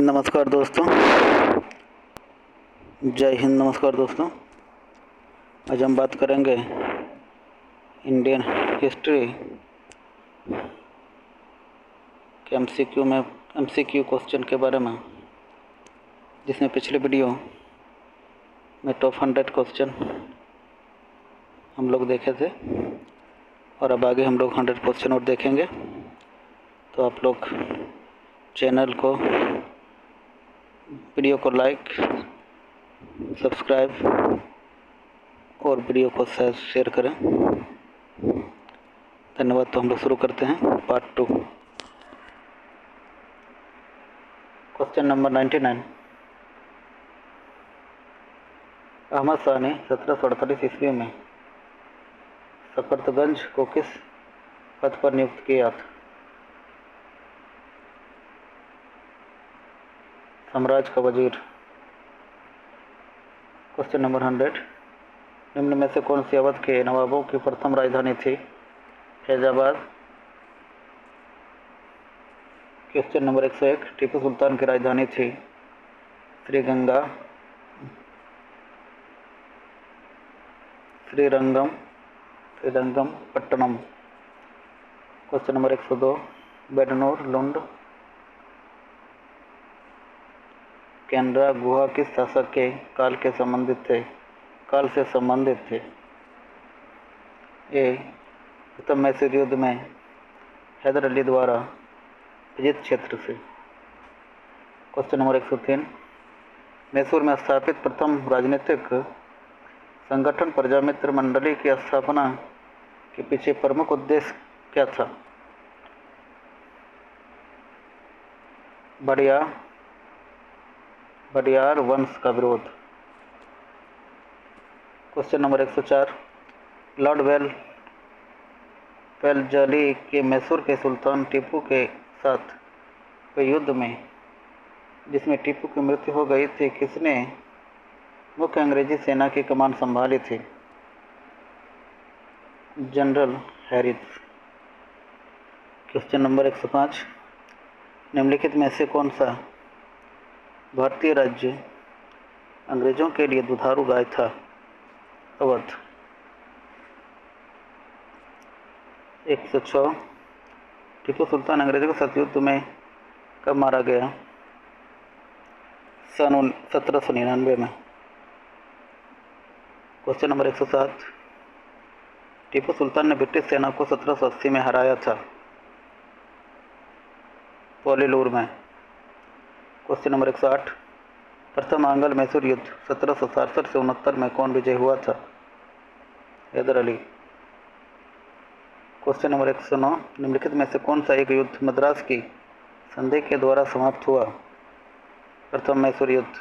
हिंद, नमस्कार दोस्तों। जय हिंद, नमस्कार दोस्तों। आज हम बात करेंगे इंडियन हिस्ट्री के एमसीक्यू क्वेश्चन के बारे में, जिसमें पिछले वीडियो में टॉप 100 क्वेश्चन हम लोग देखे थे और अब आगे हम लोग 100 क्वेश्चन और देखेंगे। तो आप लोग चैनल को, वीडियो को लाइक, सब्सक्राइब और वीडियो को शेयर करें। धन्यवाद। तो हम लोग शुरू करते हैं part 2। Question number 99। Ahmad Shah ने 1748 ईस्वी में सकरतगंज को किस पद पर नियुक्त किया था? साम्राज्य का वजीर। Question number 100। निम्न में से कौन सी अवध के नवाबों की प्रथम राजधानी थी? फैजाबाद। Question number 101। टीपू सुल्तान की राजधानी थी श्रीरंगम पट्टनम। Question number 102। बेडनूर, लुंड, कैनरा गुहा किस शासक के काल से संबंधित थे? ए, प्रथम मैसूर युद्ध में हैदर अली द्वारा विजित क्षेत्र से। Question number 103। मैसूर में स्थापित प्रथम राजनीतिक संगठन प्रजामित्र मंडली की स्थापना के पीछे प्रमुख उद्देश्य क्या था? बडियार वंश का विरोध। Question number 104। लॉर्ड वेलजली के मैसूर के सुल्तान टीपू के साथ हुए युद्ध में, जिसमें टीपू की मृत्यु हो गई थी, किसने मुख्य अंग्रेजी सेना की कमान संभाली थी? General Harris. Question number 105। निम्नलिखित में से कौन सा भारतीय राज्य अंग्रेजों के लिए दुधारू गाय था? अवध। 106। टीपू सुल्तान अंग्रेजों के साथ युद्ध में कब मारा गया? सन 1799 में। Question number 107। टीपू सुल्तान ने ब्रिटिश सेना को 1780 में हराया था? पोलीलूर में। Question number 108। प्रथम आंग्ल मैसूर युद्ध 1767 से 69 में कौन विजय हुआ था? हैदर अली। Question number 109। निम्नलिखित में से कौन सा एक युद्ध मद्रास की संधि के द्वारा समाप्त हुआ? प्रथम मैसूर युद्ध।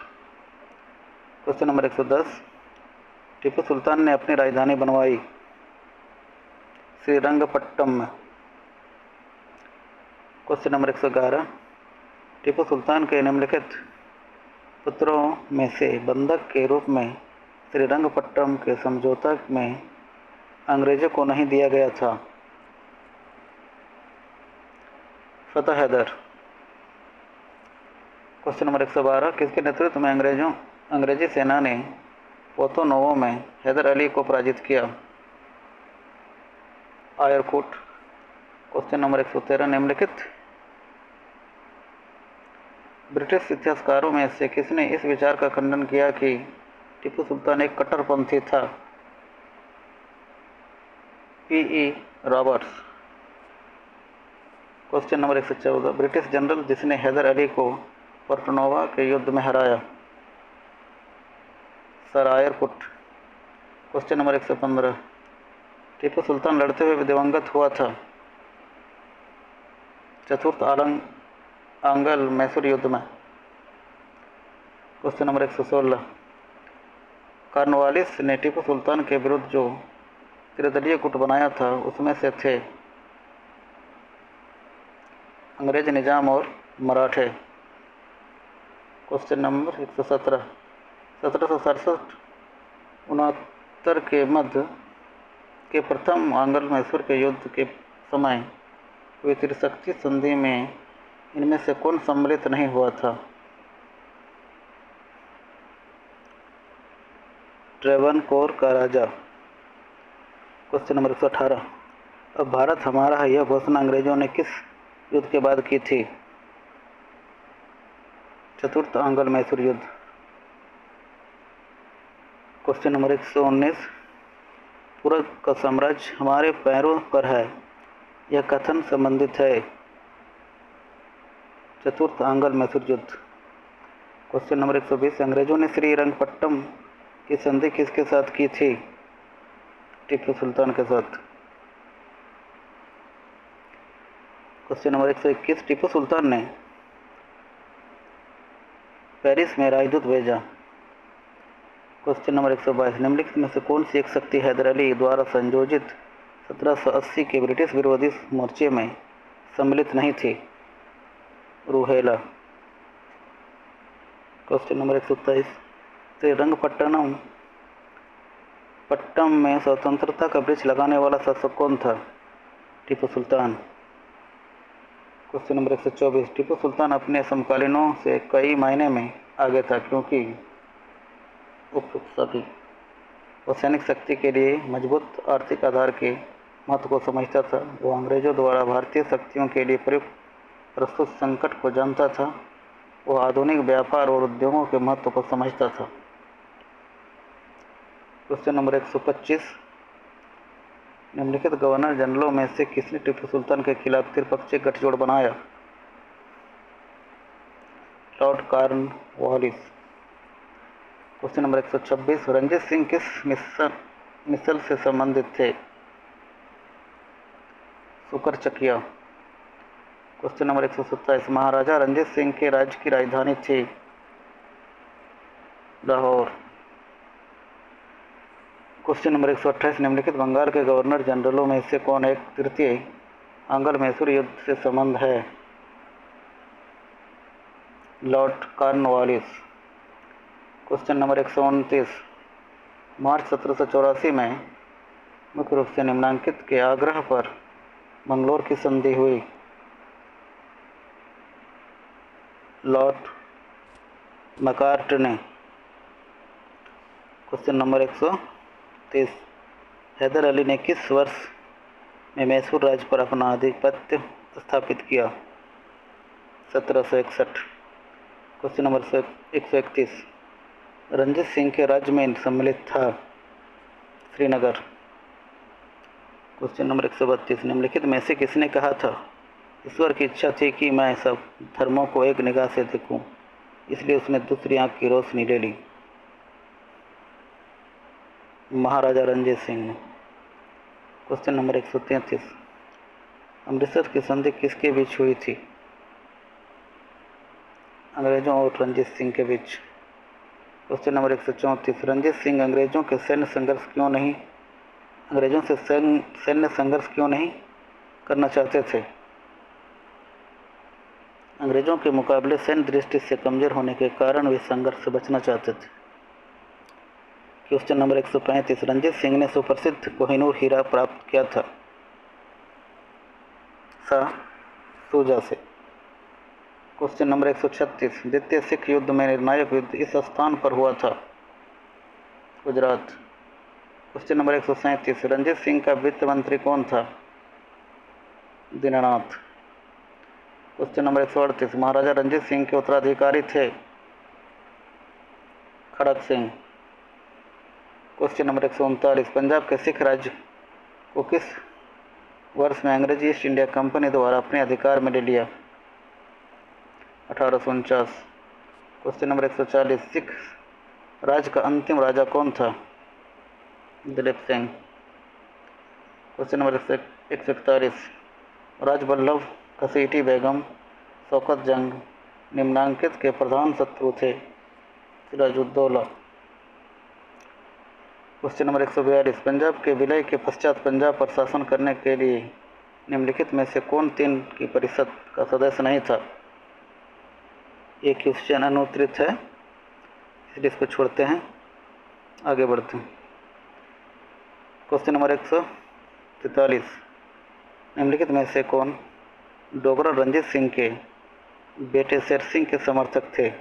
Question number 110। टीपू सुल्तान ने अपनी राजधानी बनवाई श्रीरंगपट्टम में। Question number 111। टीपू सुल्तान के निम्नलिखित पुत्रों में से बंधक के रूप में श्रीरंगपट्टम के समझौता में अंग्रेजों को नहीं दिया गया था? फतेह हैदर। Question number 112। किसके नेतृत्व में अंग्रेजी सेना ने पोतो नोवो में हैदर अली को पराजित किया? आयरकुट। Question number 113। निम्नलिखित ब्रिटिश इतिहासकारों में से किसने इस विचार का खंडन किया कि टीपू सुल्तान एक कट्टरपंथी था? P.E. Roberts. Question number 114। British general जिसने हैदर अली को पोर्टनोवा के युद्ध में हराया? Sir Eyre Coote. Question number 115। Tipu Sultan लड़ते हुए दिवंगत हुआ था? चतुर्थ आंग्ल मैसूर युद्ध में। Question number 116। कॉर्नवालिस ने टीपू सुल्तान के विरुद्ध जो त्रिदलीय गुट बनाया था, उसमें से थे अंग्रेज निजाम और मराठे। Question number 117। 1767-69 के मध्य के प्रथम आंग्ल मैसूर के युद्ध के समय हुई त्रिशक्ति संधि में इनमें से कौन सम्मिलित नहीं हुआ था? ट्रेवनकोर का राजा। क्वेश्चन नंबर 118, अब भारत हमारा है यह घोषणा अंग्रेजों ने किस युद्ध के बाद की थी? चतुर्थ आंग्ल मैसूर युद्ध। क्वेश्चन नंबर 119, पूरब का साम्राज्य हमारे पैरों पर है, यह कथन संबंधित है? चतुर्थ आंग्ल मैसूर युद्ध। क्वेश्चन नंबर 120, अंग्रेजों ने श्रीरंगपट्टम की संधि किसके साथ की थी? टीपू सुल्तान के साथ। क्वेश्चन नंबर 121, टीपू सुल्तान ने पेरिस में राजदूत भेजा। क्वेश्चन नंबर 122, निम्नलिखित में से कौन सी एक शक्ति हैदर अली द्वारा संयोजित 1780 के ब्रिटिश विरोधी मोर्चे में सम्मिलित नहीं थी? रूहेला। क्वेश्चन नंबर 127, श्रीरंगपट्टनम में स्वतंत्रता का वृक्ष लगाने वाला शासक कौन था? टीपू सुल्तान। क्वेश्चन नंबर 124, टीपू सुल्तान अपने समकालीनों से कई मायने में आगे था क्योंकि सभी वो सैनिक शक्ति के लिए मजबूत आर्थिक आधार के महत्व को समझता था। वो अंग्रेजों द्वारा भारतीय शक्तियों के लिए प्रस्तुत संकट को जानता था। वो आधुनिक व्यापार और उद्योगों के महत्व को समझता था। क्वेश्चन नंबर 125, निम्नलिखित गवर्नर जनरलों में से किसने टीपू सुल्तान के खिलाफ त्रिपक्षीय गठजोड़ बनाया? Lord Cornwallis. Question number 126, Ranjit Singh किस मिसल से संबंधित थे? सुकरचकिया। क्वेश्चन नंबर 127, महाराजा रंजीत सिंह के राज्य की राजधानी थी? लाहौर। क्वेश्चन नंबर 128, निम्नलिखित बंगाल के गवर्नर जनरलों में से कौन एक तृतीय आंग्ल मैसूर युद्ध से संबंध है? Lord Cornwallis. क्वेश्चन नंबर 129, मार्च 1784 में मुख्य रूप से निम्नांकित के आग्रह पर मंगलोर की संधि हुई? Lord Macartney. Question number 130, Hyder Ali ने किस वर्ष में मैसूर राज्य पर अपना आधिपत्य स्थापित किया? 1761। क्वेश्चन नंबर 131, रंजीत सिंह के राज्य में सम्मिलित था? श्रीनगर। क्वेश्चन नंबर 132, निम्नलिखित में से किसने कहा था, ईश्वर की इच्छा थी कि मैं सब धर्मों को एक निगाह से देखूं, इसलिए उसने दूसरी आंख की रोशनी ले ली? महाराजा रंजीत सिंह ने। क्वेश्चन नंबर 133, अमृतसर की संधि किसके बीच हुई थी? अंग्रेजों और रंजीत सिंह के बीच। क्वेश्चन नंबर 134, रंजीत सिंह अंग्रेजों से सैन्य संघर्ष क्यों नहीं करना चाहते थे? अंग्रेजों के मुकाबले सैन्य दृष्टि से कमजोर होने के कारण वे संघर्ष से बचना चाहते थे। क्वेश्चन नंबर 135, रंजीत सिंह ने सुप्रसिद्ध कोहिनूर हीरा प्राप्त किया था? सूजा से। क्वेश्चन नंबर 136, द्वितीय सिख युद्ध में निर्णायक युद्ध इस स्थान पर हुआ था? गुजरात। क्वेश्चन नंबर 137, रंजीत सिंह का वित्त मंत्री कौन था? दीनानाथ। क्वेश्चन नंबर 138, महाराजा रंजीत सिंह के उत्तराधिकारी थे? खड़क सिंह। क्वेश्चन नंबर 139, पंजाब के सिख राज्य को किस वर्ष में अंग्रेजी ईस्ट इंडिया कंपनी द्वारा अपने अधिकार में ले लिया? 1849। क्वेश्चन नंबर 140, सिख राज्य का अंतिम राजा कौन था? दिलीप सिंह। क्वेश्चन नंबर 141, राजवल्लभ घसीटी बेगम शौकत जंग निम्नांकित के प्रधान शत्रु थे? सिराजुद्दौला। क्वेश्चन नंबर 142, पंजाब के विलय के पश्चात पंजाब पर शासन करने के लिए निम्नलिखित में से कौन 3 की परिषद का सदस्य नहीं था? ये क्वेश्चन अनुत्तरित है, इसलिए इसको छोड़ते हैं, आगे बढ़ते हैं। क्वेश्चन नंबर 143, निम्नलिखित में से कौन डोगरा रंजीत सिंह के बेटे शेर सिंह के समर्थक थे?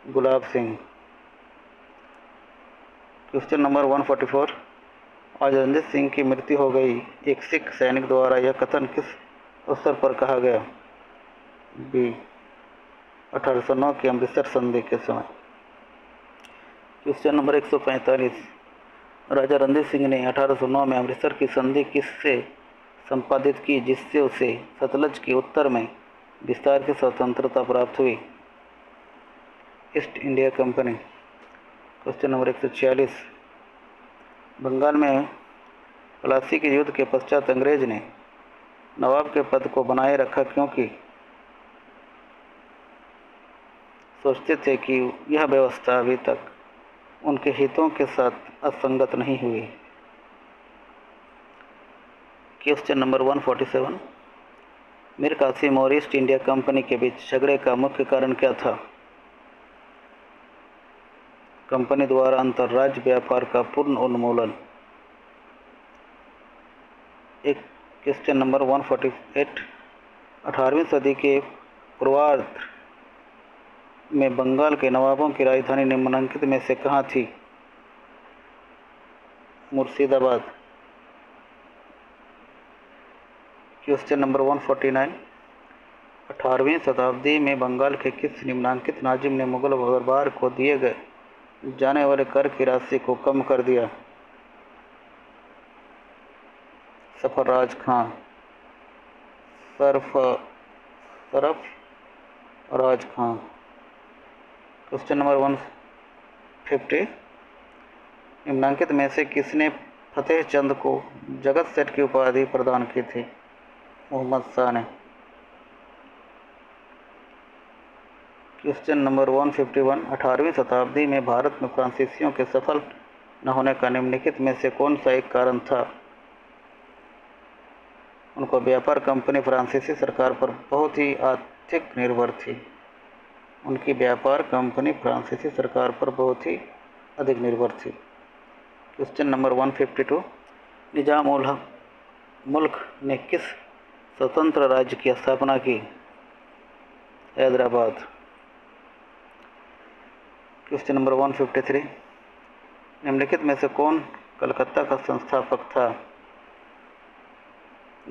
गुलाब सिंह। क्वेश्चन नंबर 144, आज रणजीत सिंह की मृत्यु हो गई, एक सिख सैनिक द्वारा यह कथन किस अवसर पर कहा गया? बी 1809 की अमृतसर संधि के समय। क्वेश्चन नंबर 145, राजा रणजीत सिंह ने 1809 में अमृतसर की संधि किससे संपादित की जिससे उसे सतलज के उत्तर में विस्तार की स्वतंत्रता प्राप्त हुई? East India Company. Question number 146, Bengal में प्लासी के युद्ध के पश्चात अंग्रेज ने नवाब के पद को बनाए रखा क्योंकि सोचते थे कि यह व्यवस्था अभी तक उनके हितों के साथ असंगत नहीं हुई। क्वेश्चन नंबर 147, मीर कासिम और ईस्ट इंडिया कंपनी के बीच झगड़े का मुख्य कारण क्या था? कंपनी द्वारा अंतर्राज्य व्यापार का पूर्ण उन्मूलन। एक क्वेश्चन नंबर 148, 18वीं सदी के पूर्वार्ध में बंगाल के नवाबों की राजधानी निम्नलिखित में से कहाँ थी? मुर्शिदाबाद। क्वेश्चन नंबर 149, 18वीं शताब्दी में बंगाल के किस निम्नांकित नाजिम ने मुगल दरबार को दिए गए जाने वाले कर की राशि को कम कर दिया? सरफराज खां। सरफराज खां। क्वेश्चन नंबर 150, निम्नांकित में से किसने फतेह चंद को जगत सेठ की उपाधि प्रदान की थी? मोहम्मद शाह ने। क्वेश्चन नंबर 151, 18वीं शताब्दी में भारत में फ्रांसीसियों के सफल न होने का निम्नलिखित में से कौन सा एक कारण था? उनका व्यापार कंपनी फ्रांसीसी सरकार पर बहुत ही अधिक निर्भर थी। उनकी व्यापार कंपनी फ्रांसीसी सरकार पर बहुत ही अधिक निर्भर थी। क्वेश्चन नंबर 152, निजाम उल मुल्क ने किस स्वतंत्र राज्य की स्थापना की? हैदराबाद। क्वेश्चन नंबर 153, निम्नलिखित में से कौन कलकत्ता का संस्थापक था?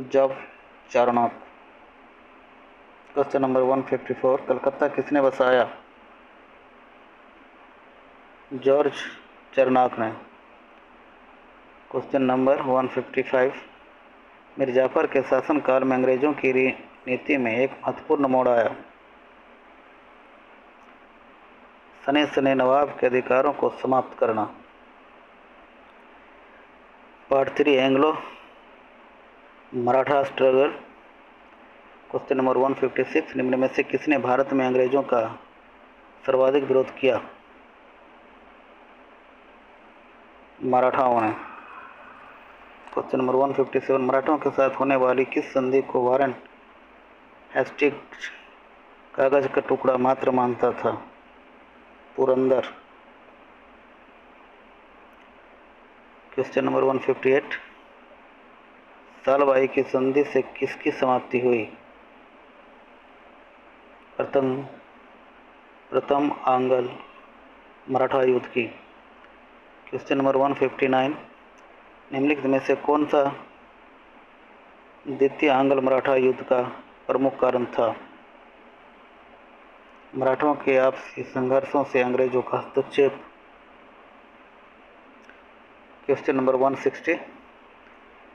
जॉब चारनॉक। क्वेश्चन नंबर 154, कलकत्ता किसने बसाया? जॉर्ज चारनॉक ने। क्वेश्चन नंबर 155, मिर्जाफर के शासनकाल में अंग्रेजों की नीति में एक महत्वपूर्ण मोड़ आया। सने सने नवाब के अधिकारों को समाप्त करना। Part 3, Anglo Maratha struggle. Question number 156, निम्न में से किसने भारत में अंग्रेजों का सर्वाधिक विरोध किया? मराठाओं ने। क्वेश्चन नंबर 157, मराठों के साथ होने वाली किस संधि को वारेन हेस्टिंग्स कागज का टुकड़ा मात्र मानता था? पुरंदर। क्वेश्चन नंबर 158, सालबाई की संधि से किसकी समाप्ति हुई? प्रथम आंग्ल मराठा युद्ध की। क्वेश्चन नंबर 159, निम्नलिखित में से कौन सा द्वितीय आंग्ल मराठा युद्ध का प्रमुख कारण था? मराठों के आपसी संघर्षों से अंग्रेजों का हस्तक्षेप। क्वेश्चन नंबर 160,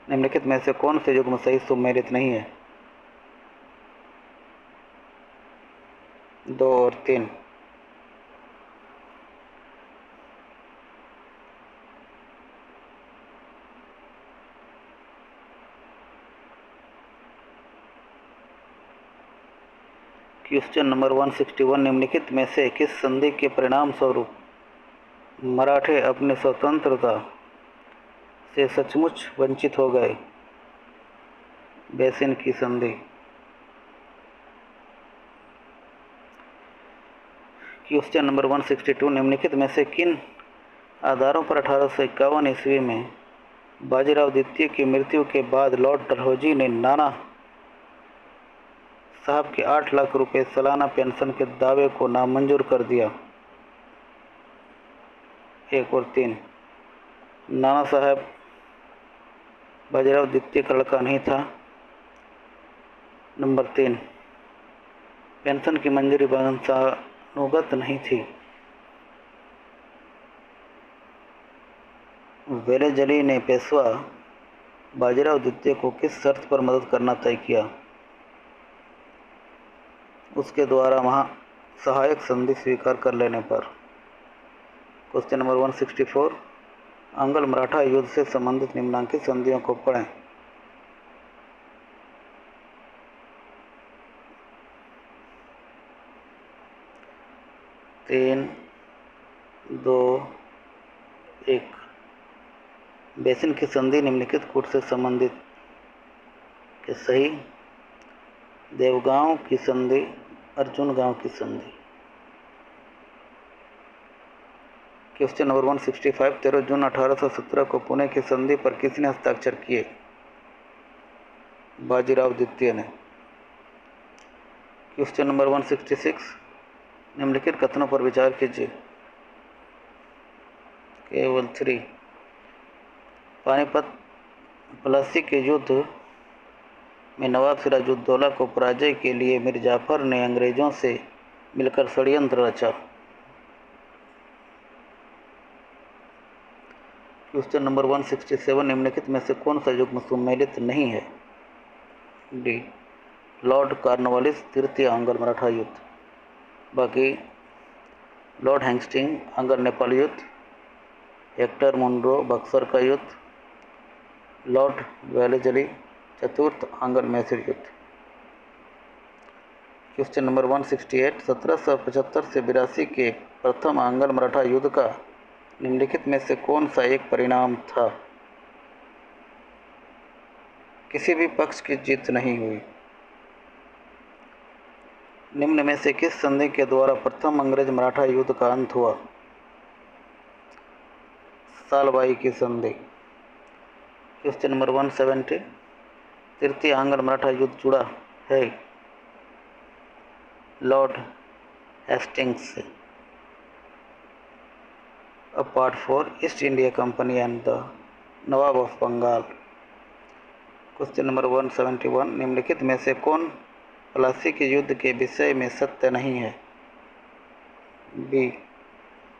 निम्नलिखित में से कौन से युग्म सही सुमेलित नहीं है? 2 और 3। क्वेश्चन नंबर 161, निम्नलिखित में से किस संधि के परिणाम स्वरूप मराठे अपनी स्वतंत्रता से सचमुच वंचित हो गए? बेसिन की संधि। क्वेश्चन नंबर 162, निम्नलिखित में से किन आधारों पर 1851 ईस्वी में बाजीराव द्वितीय की मृत्यु के बाद लॉर्ड डलहौजी ने नाना साहब के 8 लाख रुपए सालाना पेंशन के दावे को नामंजूर कर दिया? 1 और 3। नाना साहब बाजीराव द्वितीय का लड़का नहीं था। नंबर 3, पेंशन की मंजूरी वंशानुगत नहीं थी। वेलेजली ने पेशवा बाजीराव द्वितीय को किस शर्त पर मदद करना तय किया? उसके द्वारा वहाँ सहायक संधि स्वीकार कर लेने पर। क्वेश्चन नंबर 164, अंगल मराठा युद्ध से संबंधित निम्नलिखित संधियों को पढ़ें। तीन, 2, 1। बेसिन की संधि निम्नलिखित कूट से संबंधित के सही। देवगांव की संधि, अर्जुन गांव की संधि। क्वेश्चन नंबर 165, 13 जून 1817 को पुणे की संधि पर किसने हस्ताक्षर किए? बाजीराव द्वितीय ने। क्वेश्चन नंबर 166, निम्नलिखित कथनों पर विचार कीजिए। केवल 3। पानीपत प्लासी के युद्ध में नवाब सिराजुद्दौला को पराजय के लिए मीर जाफर ने अंग्रेजों से मिलकर षड्यंत्र रचा। क्वेश्चन नंबर 167, निम्नलिखित में से कौन सा युग्म सुमेलित नहीं है? डी, लॉर्ड कॉर्नवालिस तृतीय अंगल मराठा युद्ध। बाकी लॉर्ड हैस्टिंग अंगल नेपाल युद्ध, हेक्टर मुनरो बक्सर का युद्ध, लॉर्ड वेलेजली चतुर्थ अंगल मैसूर युद्ध। क्वेश्चन नंबर 168, 1775 से 82 के प्रथम अंगल मराठा युद्ध का निम्नलिखित में से कौन सा एक परिणाम था? किसी भी पक्ष की जीत नहीं हुई। निम्न में से किस संधि के द्वारा प्रथम अंग्रेज मराठा युद्ध का अंत हुआ? सालबाई की संधि। क्वेश्चन नंबर 170, तृतीय अंगल मराठा युद्ध जुड़ा है लॉर्ड हेस्टिंग्स से। अब part 4, East India Company and the nawab of Bengal. Question number 171, निम्नलिखित में से कौन प्लासी के युद्ध के विषय में सत्य नहीं है? बी,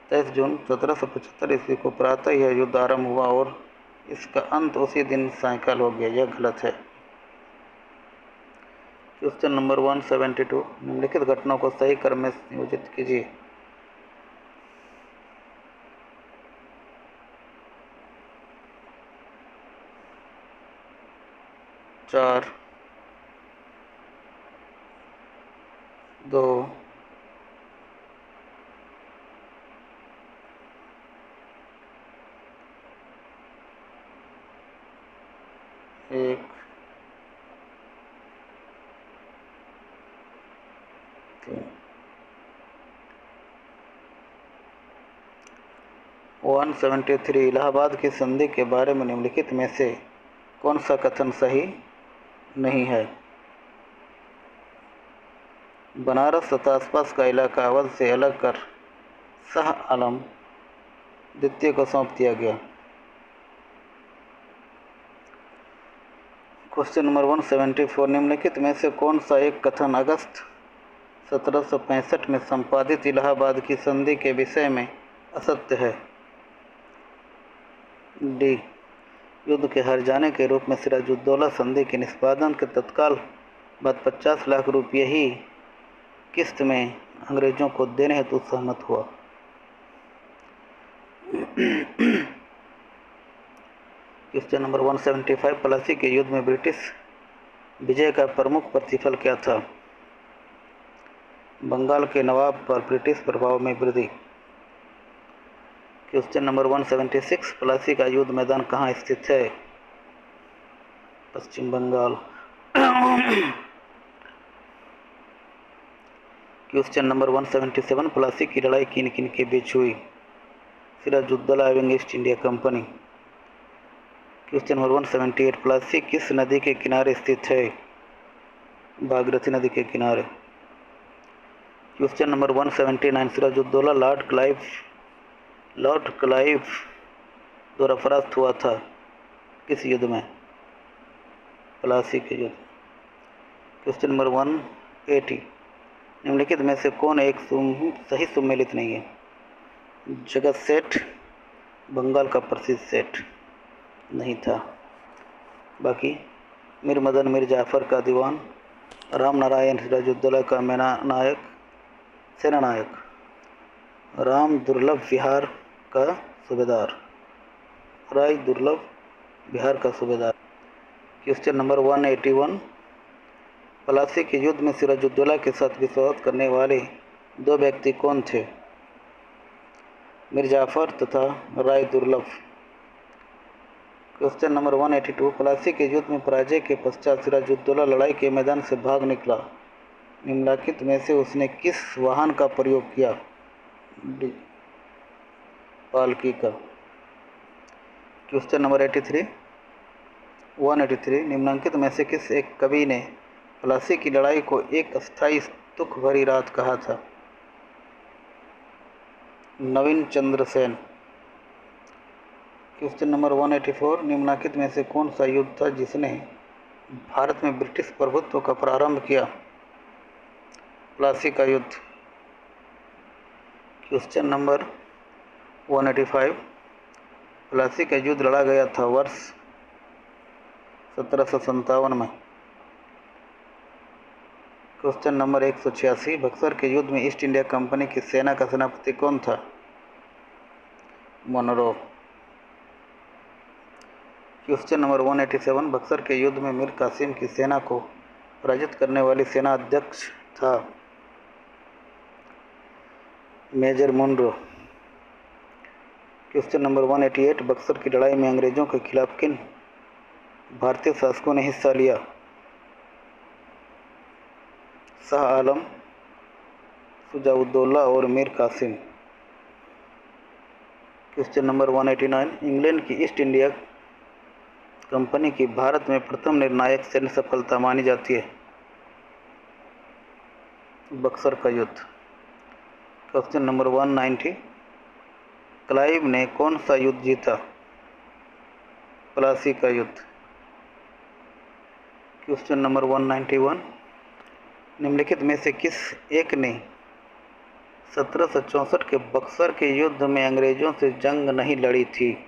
23 जून 1775 ईस्वी को प्रातः यह युद्ध आरंभ हुआ और इसका अंत उसी दिन सायंकाल हो गया। यह गलत है। क्वेश्चन नंबर 172, निम्नलिखित घटनाओं को सही क्रम में नियोजित कीजिए। चार, 2, 1। 173, इलाहाबाद की संधि के बारे में निम्नलिखित में से कौन सा कथन सही नहीं है? बनारस तथा आसपास का इलाका अवध से अलग कर शाह आलम द्वितीय को सौंप दिया गया। क्वेश्चन नंबर 174, निम्नलिखित में से कौन सा एक कथन अगस्त 1765 में संपादित इलाहाबाद की संधि के विषय में असत्य है? डी, युद्ध के हार जाने के रूप में सिराजुद्दौला संधि के निष्पादन के तत्काल बाद 50 लाख रुपये ही किस्त में अंग्रेजों को देने हेतु सहमत हुआ। क्वेश्चन नंबर 175, प्लासी के युद्ध में ब्रिटिश विजय का प्रमुख प्रतिफल क्या था? बंगाल के नवाब पर ब्रिटिश प्रभाव में वृद्धि। क्वेश्चन नंबर 176, प्लासी का युद्ध मैदान कहाँ स्थित है? पश्चिम बंगाल। क्वेश्चन नंबर 177, प्लासी की लड़ाई किन किन के बीच हुई? सिराजुद्दौला एवं east India Company. Question number 178, Plassey किस नदी के किनारे स्थित है? भागीरथी नदी के किनारे। Question number 179, Sirajuddaula Lord Clive द्वारा परास्त हुआ था किस युद्ध में? प्लासी के युद्ध। क्वेश्चन नंबर 180, निम्नलिखित में से कौन एक सही सुमेलित नहीं है? जगत सेठ बंगाल का प्रसिद्ध सेठ नहीं था। बाकी मीर मदन मीर जाफ़र का दीवान, राम नारायण सिराजुद्दौला का नायक सेनानायक, राम दुर्लभ विहार का सूबेदार, राय दुर्लभ बिहार का सूबेदार। क्वेश्चन नंबर 181, प्लासी के युद्ध में सिराजुद्दौला के साथ विश्वास करने वाले दो व्यक्ति कौन थे? मीर जाफ़र तथा राय दुर्लभ। क्वेश्चन नंबर 182, प्लासी के युद्ध में पराजय के पश्चात सिराजुद्दौला लड़ाई के मैदान से भाग निकला। निम्नलिखित में से उसने किस वाहन का प्रयोग किया? पालकी का। क्वेश्चन नंबर 183, निम्नलिखित में से किस एक कवि ने प्लासी की लड़ाई को एक अस्थायी दुख भरी रात कहा था? नवीन चंद्र सेन। क्वेश्चन नंबर 184, निम्नलिखित में से कौन सा युद्ध था जिसने भारत में ब्रिटिश प्रभुत्व का प्रारंभ किया? प्लासी का युद्ध। क्वेश्चन नंबर 185, प्लासी का युद्ध लड़ा गया था वर्ष 1757 में। क्वेश्चन नंबर 186, बक्सर के युद्ध में ईस्ट इंडिया कंपनी की सेना का सेनापति कौन था? मोनरो। क्वेश्चन नंबर 187, बक्सर के युद्ध में मीर कासिम की सेना को पराजित करने वाली सेना अध्यक्ष था? Major Munro. Question number 188, Buxar की लड़ाई में अंग्रेजों के खिलाफ किन भारतीय शासकों ने हिस्सा लिया? शाह आलम, शुजाउद्दौला और Mir Qasim. Question number 189, England की ईस्ट इंडिया कंपनी की भारत में प्रथम निर्णायक सैन्य सफलता मानी जाती है? बक्सर का युद्ध। क्वेश्चन नंबर 190, क्लाइव ने कौन सा युद्ध जीता? प्लासी का युद्ध। क्वेश्चन नंबर 191, निम्नलिखित में से किस एक ने 1764 के बक्सर के युद्ध में अंग्रेजों से जंग नहीं लड़ी थी?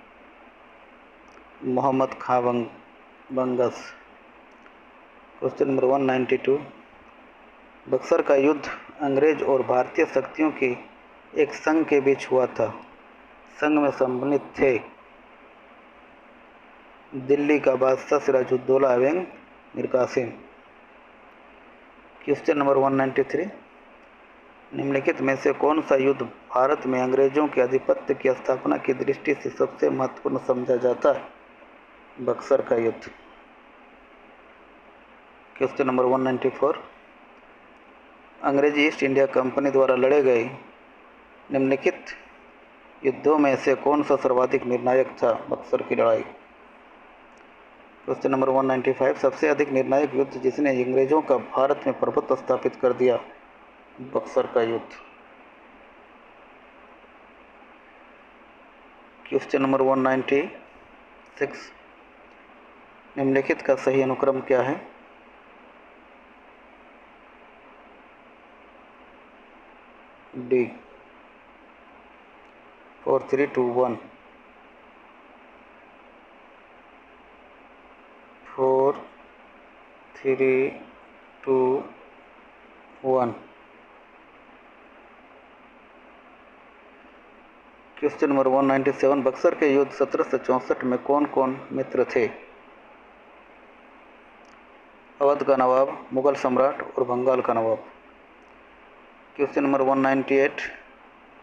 मोहम्मद खां बंगस। क्वेश्चन नंबर 192, बक्सर का युद्ध अंग्रेज और भारतीय शक्तियों के एक संघ के बीच हुआ था। संघ में सम्मिलित थे दिल्ली का बादशाह सिराजुद्दौला एवं मीर कासिम। क्वेश्चन नंबर 193, निम्नलिखित में से कौन सा युद्ध भारत में अंग्रेजों के आधिपत्य की स्थापना की दृष्टि से सबसे महत्वपूर्ण समझा जाता है? बक्सर का युद्ध। क्वेश्चन नंबर 194, अंग्रेजी ईस्ट इंडिया कंपनी द्वारा लड़े गए निम्नलिखित युद्धों में से कौन सा सर्वाधिक निर्णायक था? बक्सर की लड़ाई। क्वेश्चन नंबर 195, सबसे अधिक निर्णायक युद्ध जिसने अंग्रेजों का भारत में प्रभुत्व स्थापित कर दिया? बक्सर का युद्ध। क्वेश्चन नंबर 196, निम्नलिखित का सही अनुक्रम क्या है? डी 4 3 2 1 4 3 2 1। क्वेश्चन नंबर 197, बक्सर के युद्ध 1764 में कौन कौन मित्र थे? अवध का नवाब, मुगल सम्राट और बंगाल का नवाब। क्वेश्चन नंबर 198,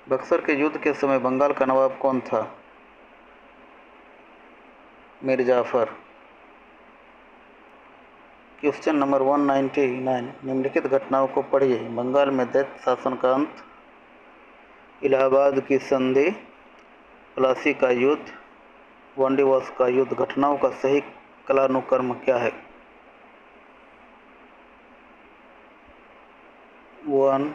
बक्सर के युद्ध के समय बंगाल का नवाब कौन था? मीर जाफ़र। क्वेश्चन नंबर 199, निम्नलिखित घटनाओं को पढ़िए। बंगाल में दैत्य शासन का अंत, इलाहाबाद की संधि, प्लासी का युद्ध, वांडीवास का युद्ध। घटनाओं का सही कालानुक्रम क्या है? 1 2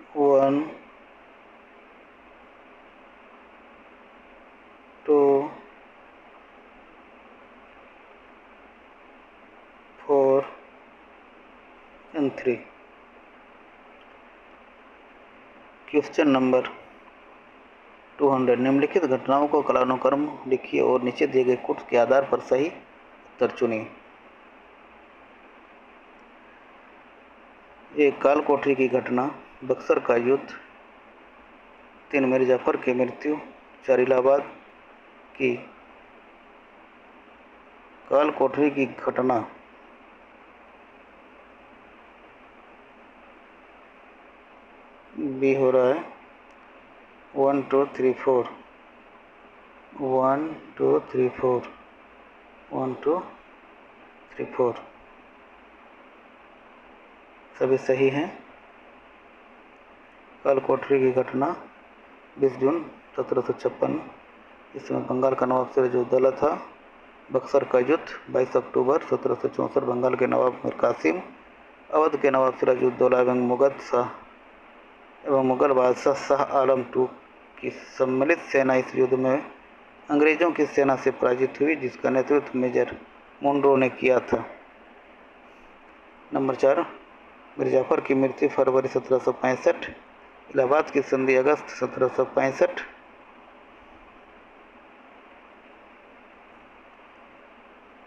1 2 4 and 3। Question number 200। निम्नलिखित घटनाओं को कालानुक्रम लिखिए और नीचे दिए गए कोट्स के आधार पर सही उत्तर चुनिए। एक काल कोठरी की घटना, बक्सर का युद्ध, 3 मीर जाफर की मृत्यु, 4 इलाहाबाद की काल कोठरी की घटना। बी हो रहा है 1 2 3 4 1 2 3 4 1 2 3 4 सभी सही हैं। काल कोठरी की घटना 20 जून 1756, इसमें बंगाल का नवाब सिराजुद्दौला था। बक्सर का युद्ध 22 अक्टूबर 1764, बंगाल के नवाब मीर कासिम, अवध के नवाब सिराजुद्दौला एवं मुगल बादशाह शाह आलम II की सम्मिलित सेना इस युद्ध में अंग्रेजों की सेना से पराजित हुई, जिसका नेतृत्व मेजर मुनरो ने किया था। नंबर 4, मीर जाफर की मृत्यु फरवरी 1765, इलाहाबाद की संधि अगस्त 1765।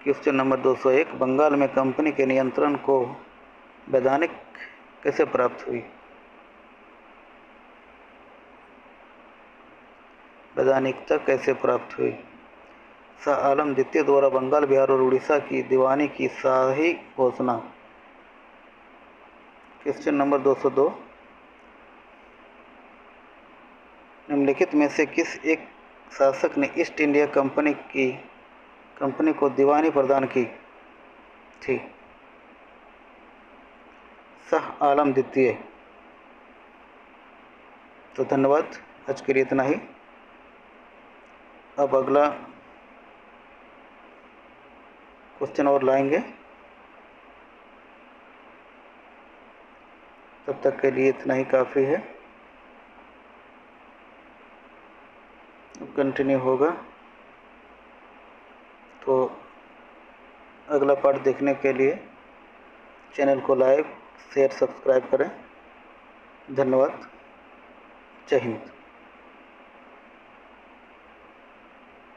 Question number 201। बंगाल में कंपनी के नियंत्रण को वैधानिक कैसे प्राप्त हुई? वैधानिकता कैसे प्राप्त हुई? शाह आलम द्वितीय द्वारा बंगाल, बिहार और उड़ीसा की दीवानी की शाही घोषणा। Question number 202। निम्नलिखित में से किस एक शासक ने ईस्ट इंडिया कंपनी को दीवानी प्रदान की थी? शाह आलम द्वितीय। तो धन्यवाद, आज के लिए इतना ही। अब अगला क्वेश्चन और लाएंगे, तब तक के लिए इतना ही काफ़ी है। कंटिन्यू होगा, तो अगला पार्ट देखने के लिए चैनल को लाइक शेयर सब्सक्राइब करें। धन्यवाद। जय हिंद।